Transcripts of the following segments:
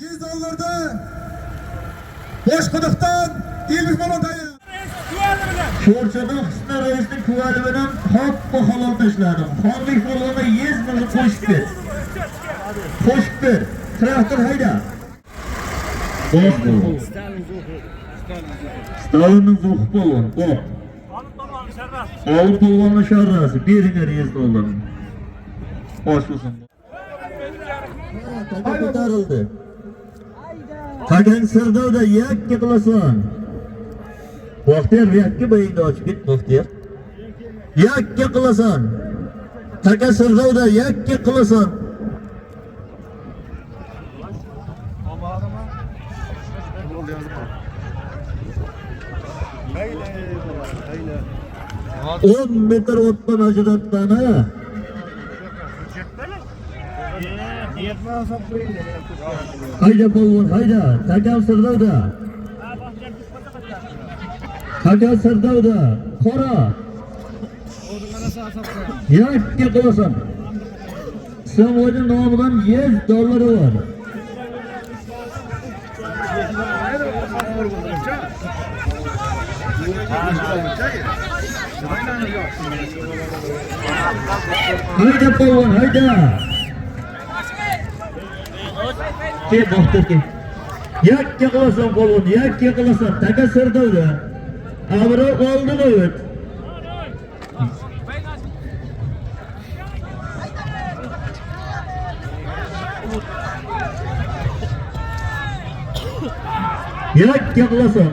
Yezonlarda Boshquduqdan Elbek Mamatayı Sho'rchada Husna Raisning kuvali bilan hoppa halol tashladim. Xonlik bo'lganda yezmini qo'shib ber. Qo'shib ber. Traktor hayda. Stalinning zuhri bo'lgan. Qo'p. Olib bo'lganning sharrasi. Beringlar $100. Xo'sh bo'lsin. Ko'tarildi. Qadang Sirdovda yakka qilasan. Baxtiyor yakka bayingni ochib ket, Baxtiyor. Yakka qilasan. Taka Sirdovda yakka qilasan. On metr o'tdan ajratdani. Hayda polvon, hayda. Taka Sirdovda. Taka Sirdovda. Qora. Yakka qilasan. Samoyning nomidan $100 var. Hayda polvon, hayda. Ke Baxtiyor ke. Yakka qilasan polvon, yakka qilasan. Taka Sirdovda. Avro oldin o't. Yakka qilasan.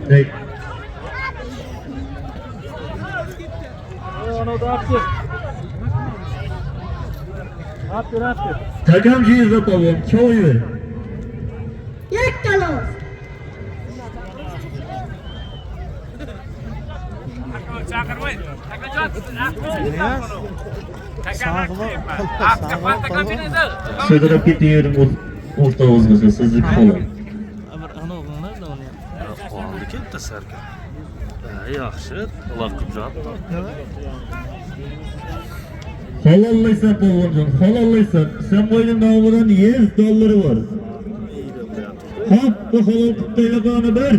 Hey. Takam jiyizda polvon, choy ver. Yakka los. Söydürüp gidiyorum orta ağızgısı, sizlik falan. Qoldi ketdi sarka. Yaxshi, ular qilib Halallaysan polvonjon, halallaysan. Sen boyning nomidan $100 var. Hoppa halol qilib taylagani bir.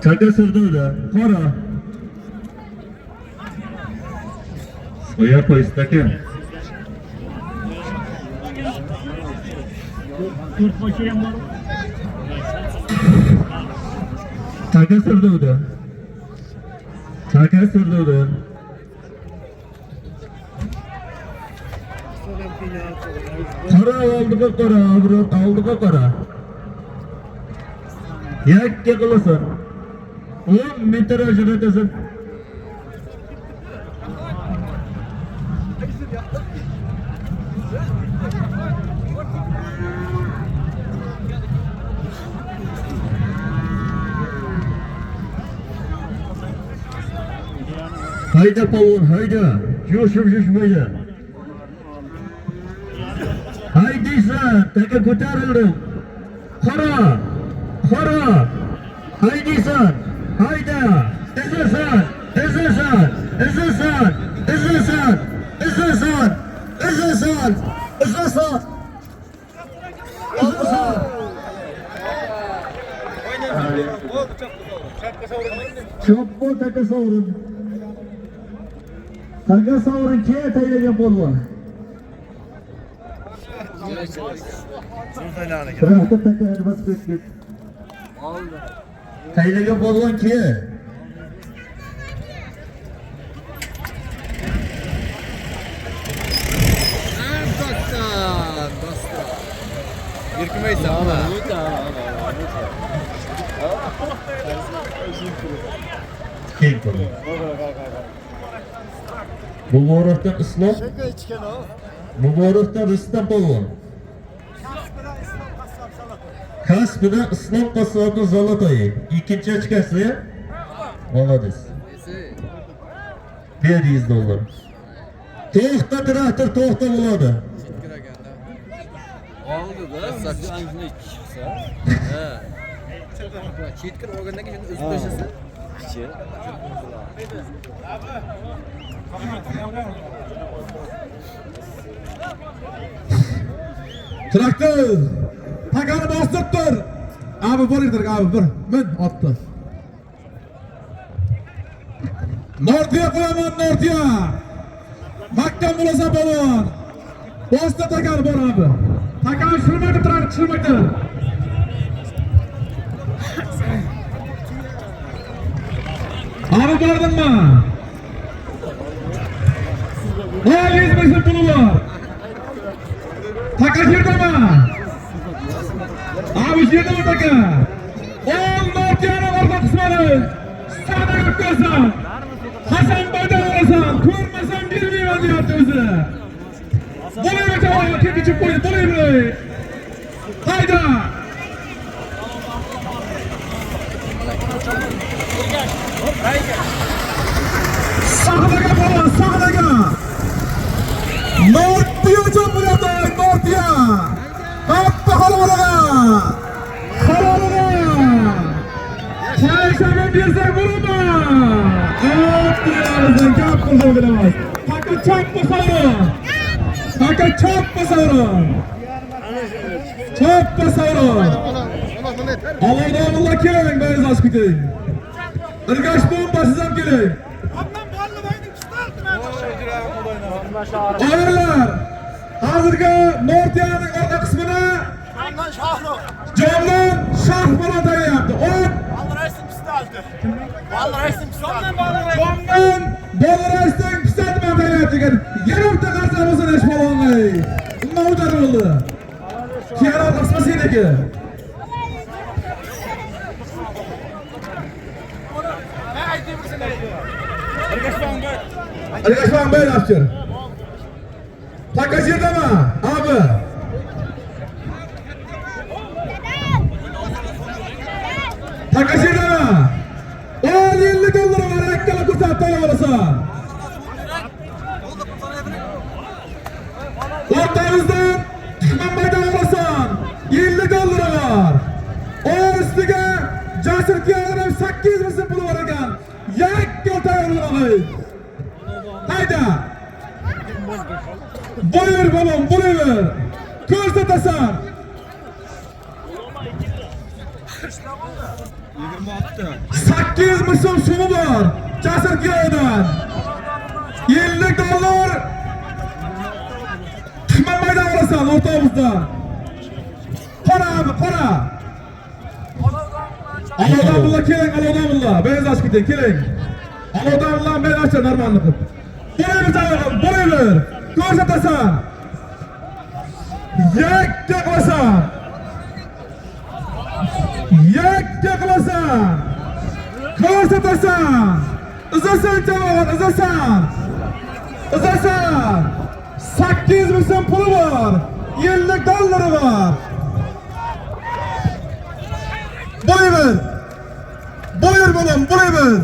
Taka Sirdovda, qora. Soya qo'y stakan. Taka Sirdovda. Taka Sirdovda. Qora oldiga qora, oldiga qora. Yakka qilasan. 10 metr ajratasan. Hayda polvon, hayda. Jo'shib-jo'shmaydi. Haydaysan, taka ko'tarildi. Qora, qora. Haydaysan. Hayda! İzlesan! İzlesan! İzlesan! İzlesan! İzlesan! İzlesan! İzlesan! İzlesan! Çapma taka savurun. Taka savurun kiye taylagan polvon. Rahta taka elbas ketdi. Taylagan polvon ki? Dostlar. Yirkmaysan ama. Kim polvon? Muborakdan Islom. Muborakdan Rustam polvon. Kasbida Islom qassobning Zolotoyi. İkinci chiqasi. Молодец. $100. To'xta traktor, to'xta bo'ladi. Oldu da sakçı anjına çıksa. He. Çetkir organdan geçen özü başası. Kiçi. Traktör. Takanı bastırıp dur. Abi buyurdur abi bir. Min attı. Nortiya koyaman Nortiya. Makkan bulasa balon. Bastı takanı bor abi. Takan şırmakı traktör şırmakı. Abi bardın mı? O 100 metre pulu var. Taka şirde mi? Abi şirde mi taka? Oğul Nortiya'nın orta kısmını sağda göklersen Hasan Baydan olasan kurmasan bilmiyor diyordu bizi. Buraya bir tane kim için koydu buraya. Hayda. Sağdaga baba sağdaga. Nortiya çok burada Nortiya. Hatta halaga. Çayşamın bir sen vurma. Nortiya kap kurdu bilemez. Taka çap mı savru? Taka çap mı savru? Çap mı savru? Allah'dan Allah kelin ben az küteyim. Irgaç bomba sizem kelin. Ayarlar. Hazırki Nortiya'nın orta kısmına Camdan Şah Balatay'ı yaptı. Camdan Balatay'ın pisat Balatay'ı yaptı. Yarım da karşılamasın eş balonlayı. Bundan ucar oldu. Kiyara kısmı seneki. Arkadaşlar böyle yapacağım. Takacırdı mı? Abi. Takacırdı mı? O 50 doları var. Ekkala kurtartayla varasa. Ortamızdan çıkman baydan varasa. 50 doları var. O üstüge Casır Kiyadır'ın 8 mısın pulu var ekan. Yak yoltay olmalı. Hayda. Buyur balon, buyur. Ko'rsatasan. 8 mısın sumu var. Casır Kiyadır'dan. 50 dolar. Çıkman baydan varasa ortamızdan. Para abi, para. Allah'dan bulla kelin, Allah'dan bulla. Beyaz aşk edin, kelin. Allah'dan bulla, ben açın armağanlıkım. Buraya bir tane, buraya bir. Ko'rsatasan. Yak yaklasan. Yak yaklasan. Ko'rsatasan. Uzasan cevabın, uzasan. Uzasan. 8 mısın pulu var. 50 doları var. Buyur. Buyur balım, buyur.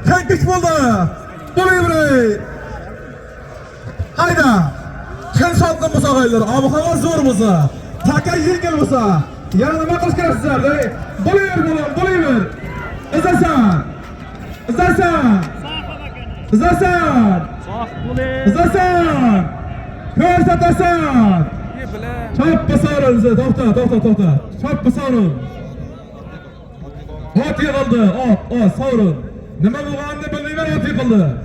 Kankiş buldu. Buyur. Hayda. Kim salkın bu sağaylar? Abi hava zor musa? Taka yengil musa? Yanıma kız kersizler de. Buyur balım, buyur. Uzasan. Uzasan. Uzasan. Uzasan. Ko'rsatasan. Çap basarın. To'xta. Çap basarın. Ot yığıldı, ot, savurun. Nima bo'lganini bilmayman, ot yığıldı.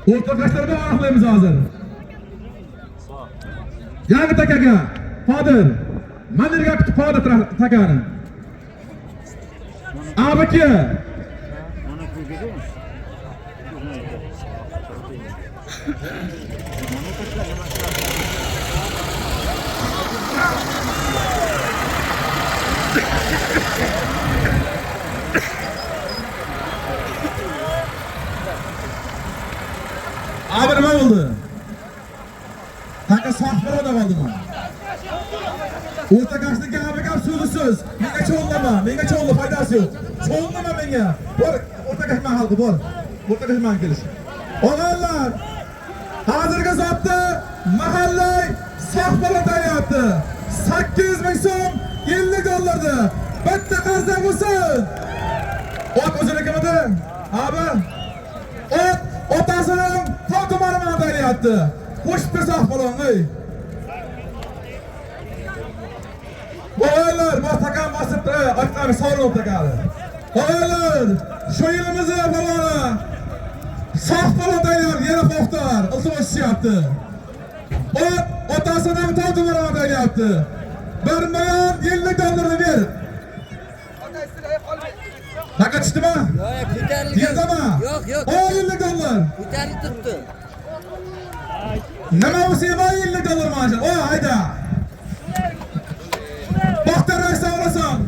O'rtoqlashlarga aniqlaymiz hozir. Yangi takaga, Qodir. Mana yerga bitib Qodir takani. Abiki. Abi nima bo'ldi? Taka sahbara da bo'ldimi? O'rta qarshdagi abi gap so'zsiz. Menga cho'llama, foydasi yo'q. Cho'llama menga. Bor, o'rta qash mahalga bor. O'rta qash mahal kelish. Og'aylar, hozirgi zotda mahallay sahbara tayyor. yaptı. 800 bin so'm 50 dollardı. Bitta qarza bo'lsin. Ot o'zini kimidi? Abi. Ot otasining to'g'ri deyapti. Qo'shib bersa falon ey. Oğullar, bu takam basıp aytqan sovrin takadı. Oğullar, şu yılımızı falona sağ falon deyler, yere qo'xtar, iltimos yaptı. Ot otasining to'g'ri deyapti. Bermayan 50 dollarni ber. Haqqa chiqdimi? Yo'q, ko'tarilgan. Yerdami? Yo'q. O 50 dollar. Ko'tarilib turibdi. Nima bo'lsa 50 dollar mana. O hayda. Baxtar raysa olasan.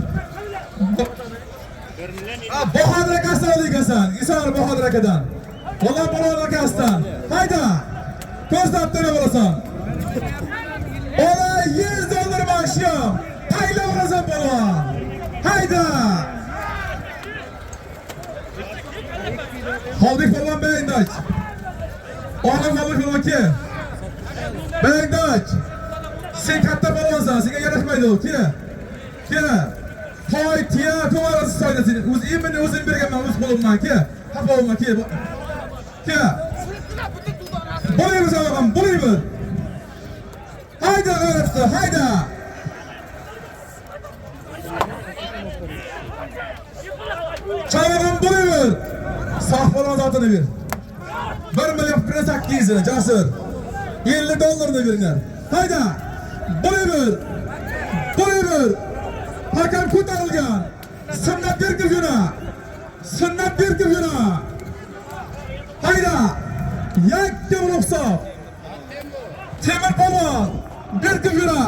Bahodir akasi olasan. Isor Bahodir akadan. Bolam Bahodir akasidan. Hayda. Ko'zlab tura olasan. Ola 100 dollar maaşım. Hayla olasan bolam. Hayda. Halbuki falan beğendik. Oğlum halbuki falan ki. Beğendik. Sen katta balansan, sen yaratmaydı o ki. Ki. Toy, tiya, kovarası saydasın. Uz imini uzun bergenmen, uz kolumman ki. Hapa olma ki. Ki. Bulayımız ağabeyim, bulayımız. Hayda öğretti, hayda. Çağırın bulayımız. Sağ falan zatını bir. 1 milyon 800'ine casır. 50 dollarını birine. Hayda. Bulayımız. Bulayımız. Hakan kurtarılgan. Sünnet bir gücüne. Sünnet bir gücüne. Hayda. Yakke buluksa. Temir Pavan. Bir gücüne.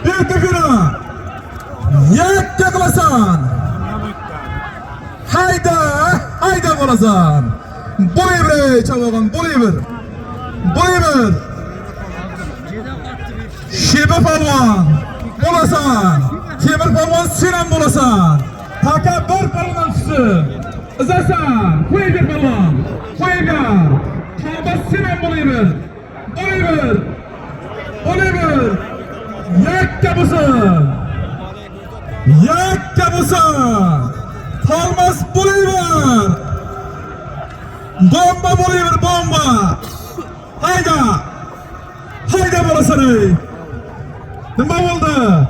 Bir gücüne. Yakke kılasan. Hayda. Hayda bolasan. Bulayır çabağın. Bulayır. Bulayır. Şebe Pavan. Bolasan. Temir Pavan Sinan bolasan. Taka bir palondan tutsın. Izasan. Koy bir palon. Koy bir. Taba Sinan bulayır. Bulayır. Bulayır. Yakke bulsun. Yakke bulsun. Palmas bulayır. Bomba bulayır bomba. Hayda. Hayda bolasan ey. Nima oldu?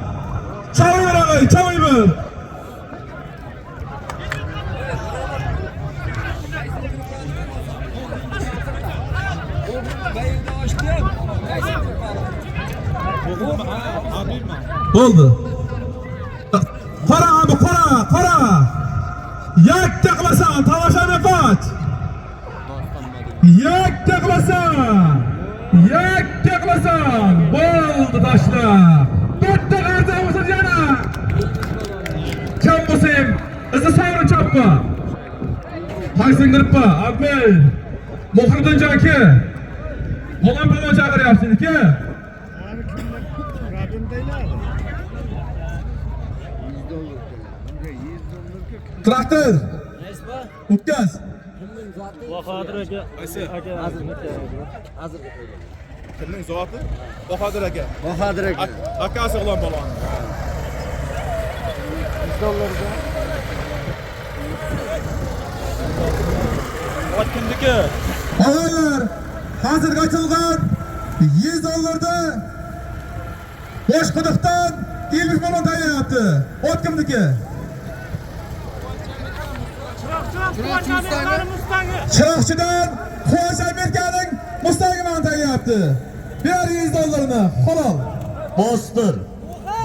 Çalayver ağay, çalayver. Oldu. Para abi, para. Yakke kılasan, tavaşan kaç. Yakke kılasan. Yakke kılasan. Oldu taşla. Dörtte kartı mısın yana? Çampısıyım. Isı savrı çapma. Haysın kırpma. Akbil. Muhridin canki. Olan bana çağır yapsın ki. Traktör. Utkaz. Bahodir aka. Hazır. Kimning zoti? Bahodir aka. Bahodir aka. Akasi olan balon. Ot kimniki? Ağalar. Hazır kaçılgan. 100 dollarda. Boş kuduqdan 20 balon tayyor yaptı. Ot kimniki? Çırakçıdan Kuvaş Amerika'nın Mustang'ı tayyor yaptı. Bir 100 dollarını. Halal.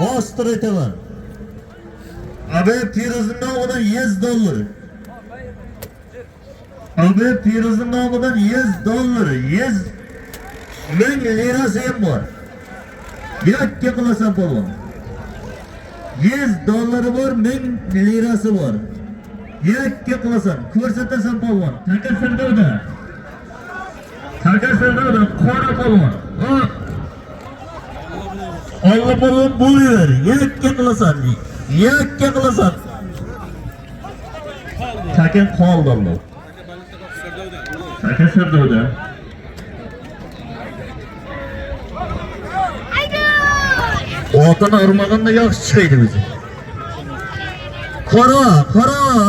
Bostır etiver. Abi Piruz'un namıdan 100 dollar. Abi Piruz'un namıdan 100 dollar. 100 bin lirası hem var. Yakke kılasan balon. 100 dolları var, 1000 lirası var. Yakke kılasan, ko'rsatasan balon. Taka sırdavda. Qora balon. Allah balon buluyor. Yakke kılasan. Yakke kılasan. Taka qoldi Allah. Taka sırdavda. Haydi. Otini urmaganda yaxshi chiqaydi o'zi. Qora,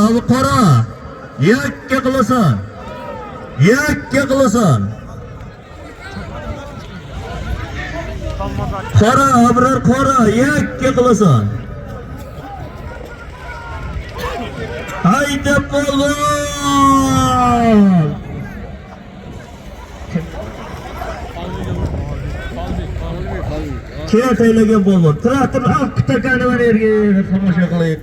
abi qora. Yakka qilasan. Yakka qilasan. Qora, abrar qora, yakka qilasan. Hayda polvon! Keyin taylagan polvon. Traktor olib takani mana yerga tomosha qilaylik.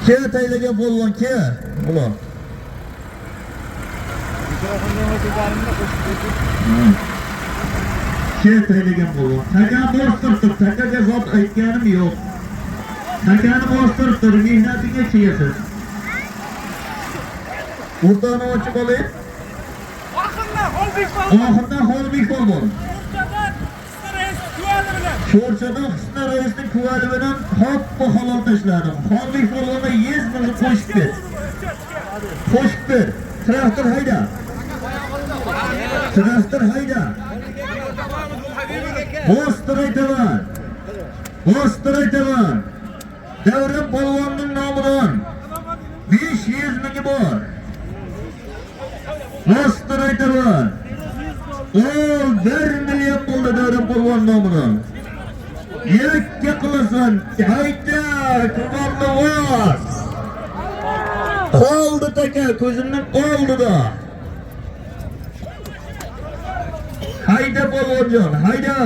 Keyin taylagan polvon, keyin. Bular. Keyin taylagan polvon. Takan bostirib, takaga zot aytganim yo'q. Takani bostirib, mehnatinga chiyasiz. O'rtani ochib oling. Oxirda Xolbek polvon. Sho'rchada Husna raisning kuvali bilan hoppa halol tashladim. Xolbek polvonga 100 ming qo'shib ber. Qo'shib ber. Traktor hayda. Traktor hayda. Bostiraytaman. Bostiraytaman. Davron polvonning nomidan 500 ming bor. Bostiraytaman. O 1 million bo'ldi Davron polvon nomidan. Yakka qilasan. Hayda, ko'rmoqni voz. Qoldi taka, ko'zimning oldida. Hayda polvonjon, hayda.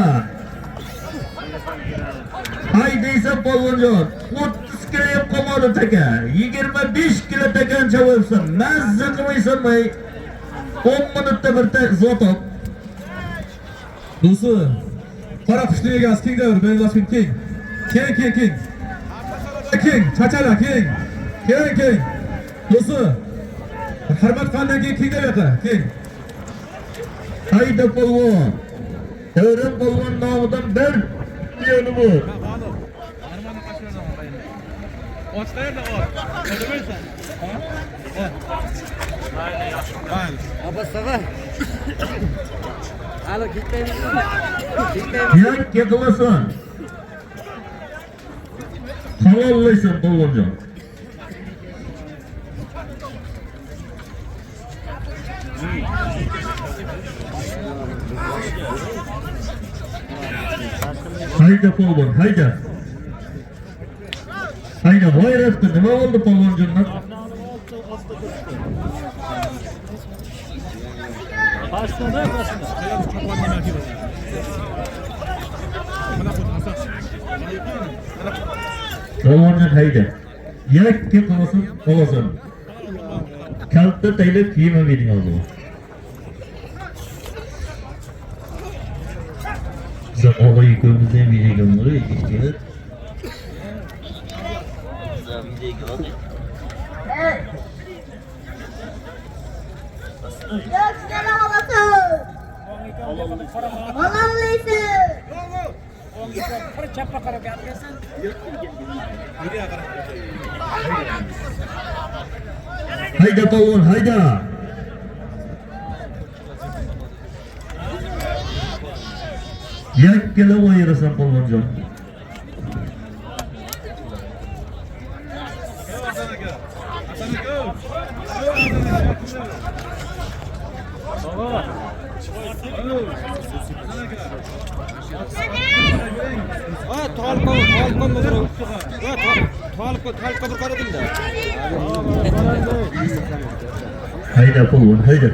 Haydaysan polvonjon. 30 kilo yeb qolmadi taka. 25 kilo takan chavabsan. Mazza qilmaysanmay. 10 minutda bir zot ol. Do'stlar, qora qushni egasi King davr, benzashin King. King. King, chachala King. King. Do'stlar, hurmat qilgandan keyin King deb yoqa, King. Hayda polvon. Davron polvon nomidan 1 million bor. Abasaga. Alo, ketmaymiz. Yakka qilasan. Halollaysan polvonjon. Hayda polvon, hayda. Hayda, g'oyratda nima bo'ldi polvonjonlar? Polvonjon hayda. Yakka qilasan. Kaltda taylab kiyim bering oldi. Sen olay yıkımızdan bir yıkımları yetiştirir. Göksel havası. Olanlıysa. Hayda polvon, hayda. Yakkala o'yirasan polvonjon. Hayda polvon, hayda.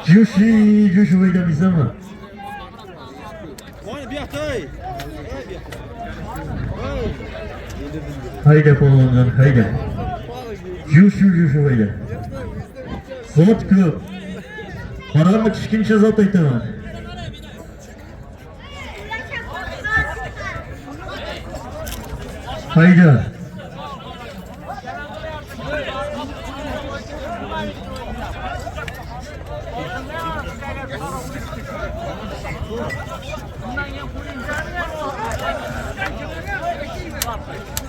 Jushi o'ylamaysanmi? Hayda polvonjon, hayda. Jushi hayda. Zot ko'p. Qaramni kichkincha zot aytaman. Hayda.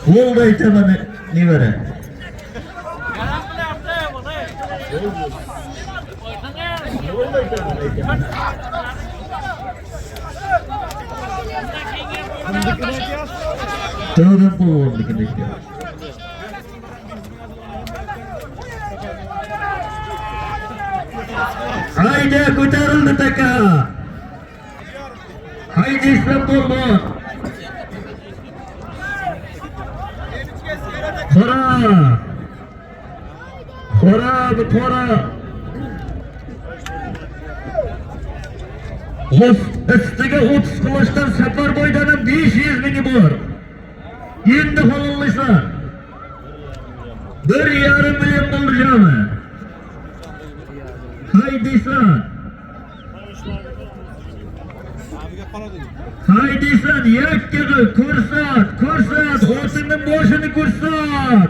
Bo'ldi aytaman nevara. Devrim polvonnikini aytyapti. Haydi ko'tarildi taka. Haydi islom polvon. Qora. Ustiga 30 qilishdan Safarboydan 500 mingi bor. Endi xo'llaysan. 1,5 million bo'ldi. Haydisan. Haydisan, yakkaga ko'rsat. Xotinning boshini ko'rsat.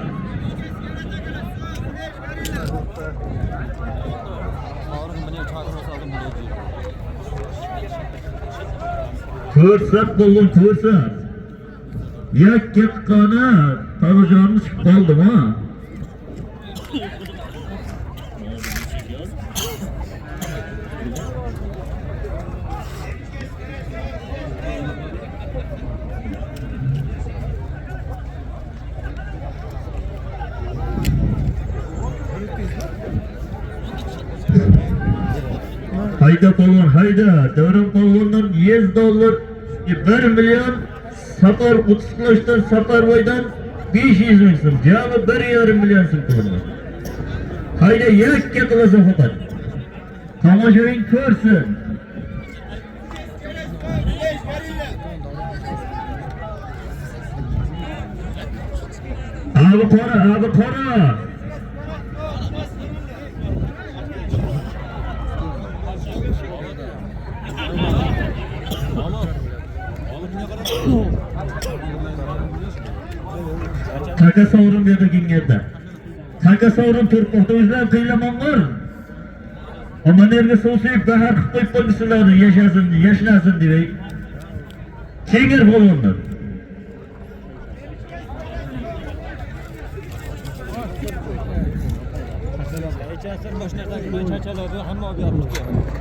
Ko'rsat bo'lgan ko'rsat. Yakka qani Tog'jonni chiqib qoldimi? Hayda polvon, hayda. Devrim polvondan $100, 1 million, Safar 30 qilishdan Safarboydan 500 ming so'm, jami 1,5 million so'm bo'ldi. Hayda, yakka qilasan faqat. Tomoshabin ko'rsin. Abi qora. Taka sovrin berdi kengenda. Taka sovrin turpoqda o'zlar qiylamonlar. Ammo nerga suv sepib bahar qilib qo'yib qo'ysinlar, yashnasin deb. Kengir bo'lganlar.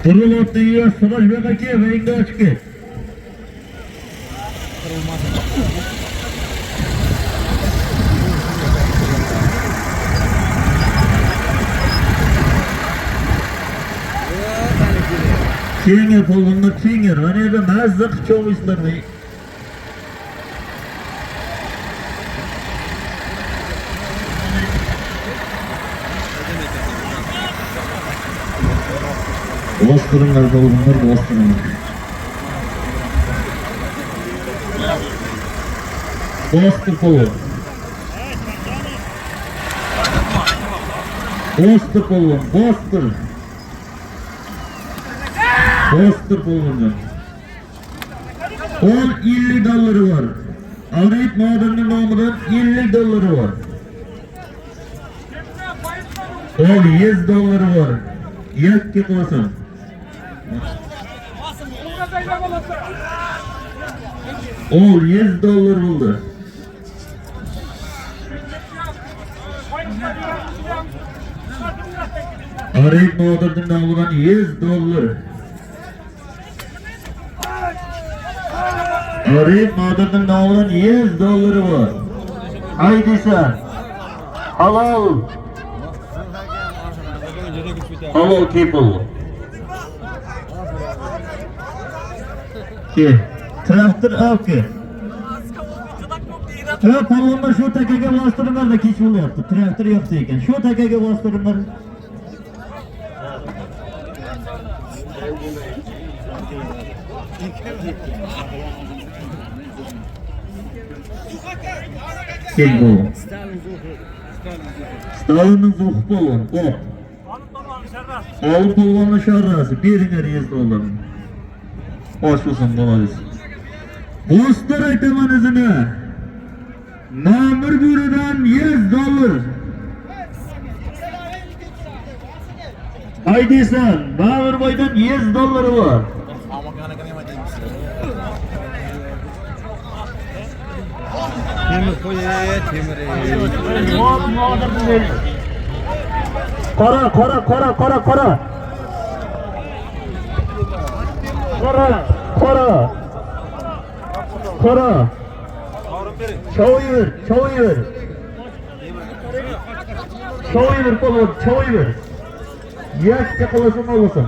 Qurilibdi, Sirash bek aka, menga ochib ket. Kengir polvonlar, kengir. Mana yerda mazza qilib cho'mislar. Bostiringlar polvonlar, bostiringlar. Bostir polvon. Bostir polvon, bostir. Bostir polvonlar. $50 var. Arayip madeninin nomidan $50 var. $100 var. Yakka qilasan. $100 bo'ldi. Arayip madeninin nomidan $100. Arayip madeninin nomidan $100 var. Haydisan. Halal. Halal people. Traktor avki. Polvonlar shu takaga bostirib da kech bo'lyapti. Traktor yo'qsa ekan. Shu takaga bostirib. Kel polvon. Stalinning zuhi polvon. Qo'p. Olib polvonning sharrasi. Beringlar $100. Osh bo'lsin bo'ladi. Bostir aytaman o'zini. Ma'mur buridan $100. Haydisan, Ma'murboydan $100 var. Temir qo'y, temir. Qora. Çoğuyur polvon, çoğuyur. Yakka qolasın olasın.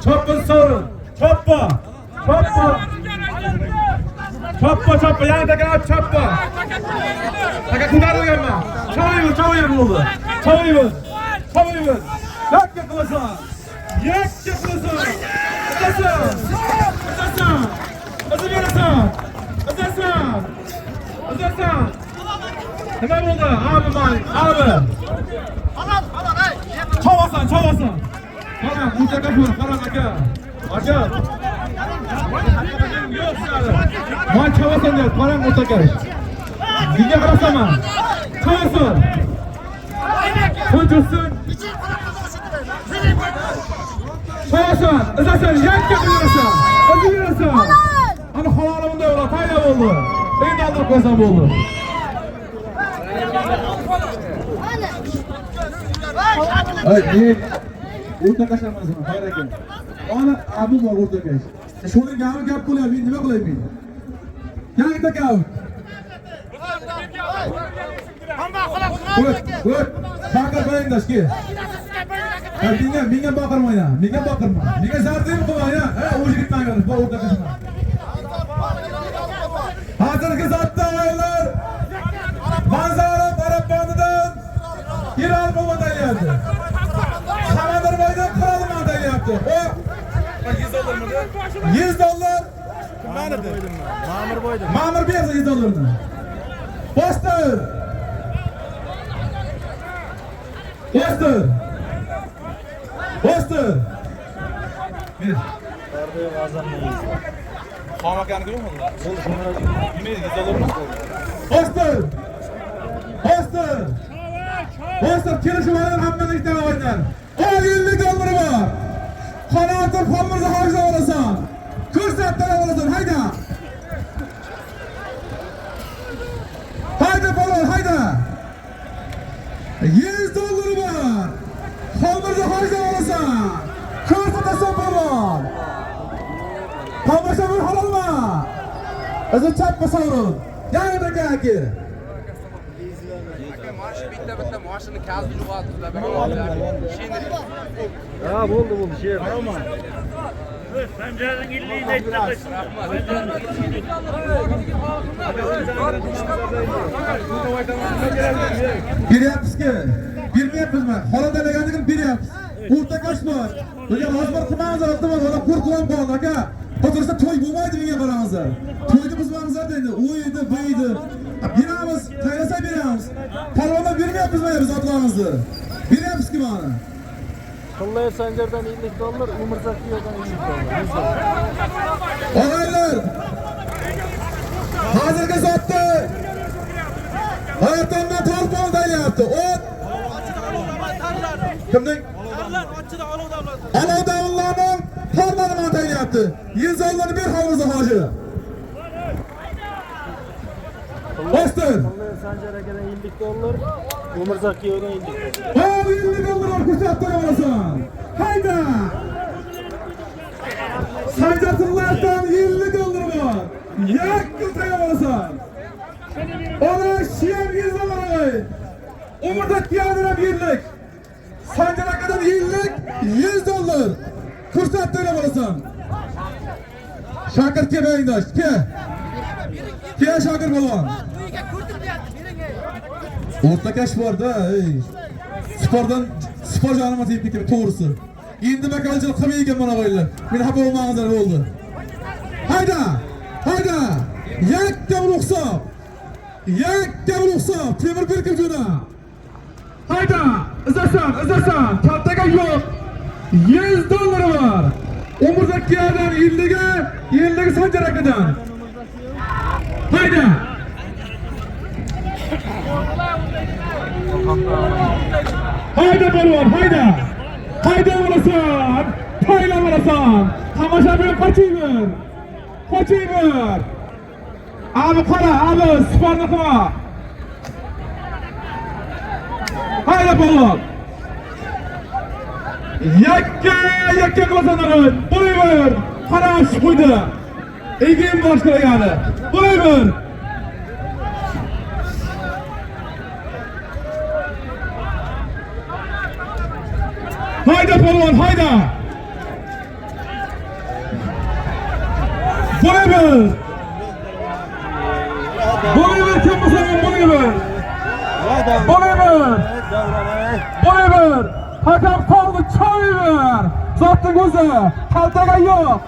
Çapın sorun. Çappa. Yani tekrar çappa. Taka kurtarılgan mı? Çoğuyur oldu. Çoğuyur. Yak yapılasın. Özesin. Nima bo'ldi? Abi. Çavasan. Qara, o'rtaga ko'r, qara aka. Yo'q sizlar. Men çavasan deb, qarang o'rtaga. Nega qarasaman? Çavasan. Qo'ysin. Çavasan, özesin, yakka qo'yasan. O'zingirasan. Ana halolum bunda yo'q, paydo bo'ldi. Endi aldırib qo'ysam bo'ldi. Ay, o'rta qashamasın, hayır ekan. Ana abu bor o'rta qash. Shuni gap bo'lar, men nima qilay men? Yangi takav. Qo'y. Chaqir qo'yinglar-ki. Menga baqirmayna. Menga zardim qilmayna. O'zi gitmayman, bu o'rta qashma. Hozirgi zotda ayollar manzara Arabonidan Hilal bo'lmayapti. Samandarboydan Qirolman deyapti. O $100. Ma'mur bersa $100. Postır. Xamakanı görüyor musun? Yemeği Postır. Kelişimden hammadan işten oynar. $50 var. Qanotib xamirni hojda olasan. Ko'rsatdan olasan, hayda. Polvon, hayda. $100 var. Xamirni hojda olasan. Ko'rsatasan polvon. Tomoshabin halolmi? O'zi chappa sovrun. Yangi aka. Bitta mashina kalbi yo'qotdi. Ha, bo'ldi, şey. Sancarın illiğini ettirmesin. Beryapmizki, bermayapmizmi? Holat deganligini beryapmiz. O'rta qosh bor. Bunga hozir qilmangizlar, iltimos, ona qo'rqib qoldi aka. Hozirsa to'y bo'lmaydi menga qarangizlar. To'yni buzmangizlar deydi. O'ydi, bo'ydi. Beramiz, tayyorlasa beramiz. Polvonlar bermayapmizmi biz otlarimizni? Beryapmizki mana. Qullayır Sancar'dan $50, Umurzakiyo'dan $50. Og'aylar, hozirgi zotda hayotdan torpon deyapti. Ot. Kimning? Olov davonlarning torlarini deyapti. $100 ber hovuzda hoji. Postır. Qullayır Sancar'a gelen $50, Umurzakiyo'dan $50. Abi $50 kursattan olasan. Hayda. Sancarsızlardan $50 var. Yak kursaya olasan. Ona şiyem $100. Umurzakiyo'dan birlik. Sancar'a kadar $100. Kursattan olasan. Şakir kemeğindaş. Ke Şakir polvon. O'rta kash borda, spor jonima tegib ketdi, to'g'risi. Endi makalchilik qilmaygan mana qo'ylar. Meni xafa bo'lmangizlar bo'ldi. Hayda! Yakka ruxsat. Temir berkib jo'na. Hayda! Izasan. Kaltaga yo'q. $100 var. Umurzakiyo'dan 50 Sanjar akadan. Hayda! Hayda balon, hayda. Hayda olasan. Hayda olasan. Tomoshabin qochiyver. Qochiyver. Abi qara, abi sportni qilma. Hayda balon. Yakka qilasanlar. Bo'layver. Qarash qo'ydi. Egin boshqaragani. Bo'layver. Hayda polvon, hayda. Bo'layver. Bo'layver, kim bo'lsa ham bo'layver. Bo'layver. Bo'layver. Hakam qoldi, choyver. Zotning o'zi, kaltaga yo'q.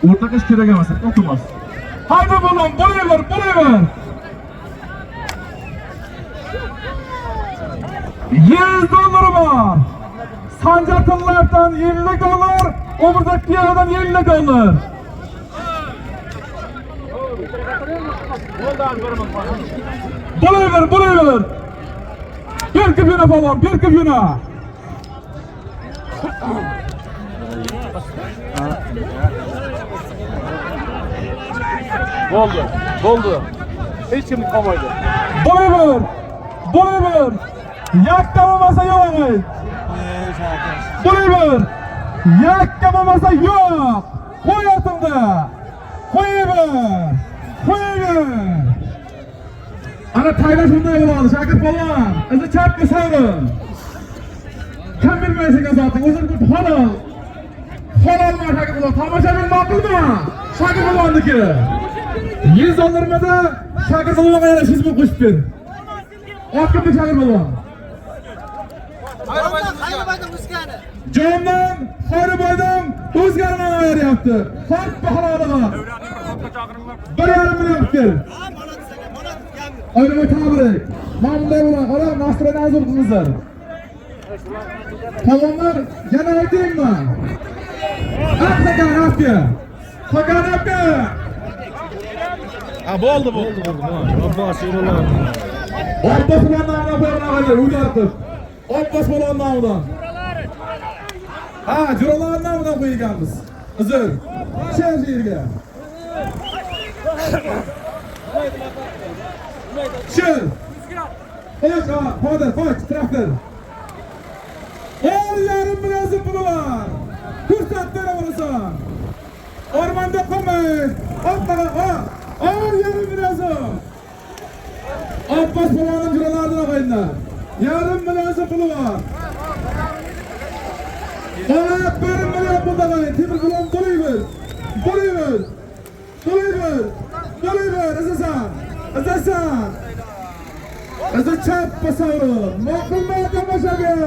O'rta qish kerak emas, o'qimas. Hayda bo'lon, bo'layver, bo'layver. 100 dollar var. Sancaklılardan 50 dolar, oradaki yerden 50 dolar. Bo'layver. Bir küpüne falan, bir küpüne. Oldu. Hiç kim kalmadı. Bo'layver. Yakka bo'lmasa yo'q. Bo'layver. Yakka bo'lmasa yo'q. Qo'y otimda. Qo'yaver. Ana taylash bunday bo'ladi. Shakir polvon, o'zi chapga savrin. Kim bilmaysiz zoting, o'zi halol. Halolmi Shakir polvon? Tomoshabin ma'qulmi? Shakir polvonniki. 100 dollarmada Shakir polvonga yana Facebook qo'shib ber. Otga Shakir polvon. Jondan, Xoriboydan o'zgarini ayryapti. Farq baholariga. 1,5 million kel. Oynama tabrik. Mamnun bo'ling. Qara, Nasrani azib qilinglar. Polvonlar, yana aytaymi? Haqqi. Ha bo'ldi. Abbos bilan namına bormaganlar, o'zgartib. Abbos bilan nomidan. Ha, Juralar nomidan qo'yganmiz. Uzr. Sher yerga. Sher. Qo'y, traktor. 10,5 million puli var. Ko'rsat beraversan. Ormanda qolmay. Orqaga, 10,5 million. Abbos polvonning juralaridan qo'yinglar. 1,5 million puli var. Bana 1 million pul qo'ying. Temir bilan bo'layver. Azasan. Azı çap basarım. Maqulma tomoshabin.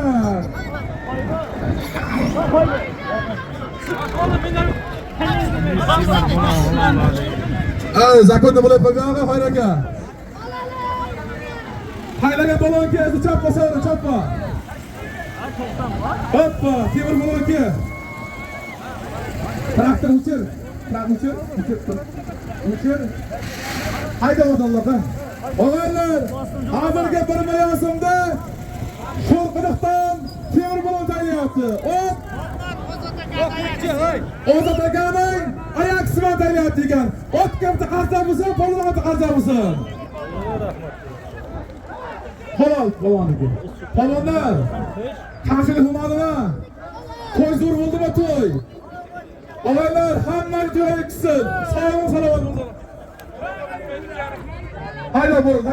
Zakonda bo'lib qo'ygan Xayraka. Xaylaga balonga azı chap basarım, chappa. Hoppa, temir balonga. Traktor uçur. Hayda o'zallardan. O'g'illar, hozirgi 1 million so'mda Sho'rqiliqdan temir balon tayyorlayapti. Ozod akaning oyoq qismi tayyorlayapti ekan. Otga qarzamisan, polvonga qarzamisan. Halol polvonniki. Polvonlar, qanchalik bo'lmadimi? To'y zo'r bo'ldimi to'y? O'g'illar, hamma joy qilsin. Sog' salomat bo'lsin. Hayda bo'ling.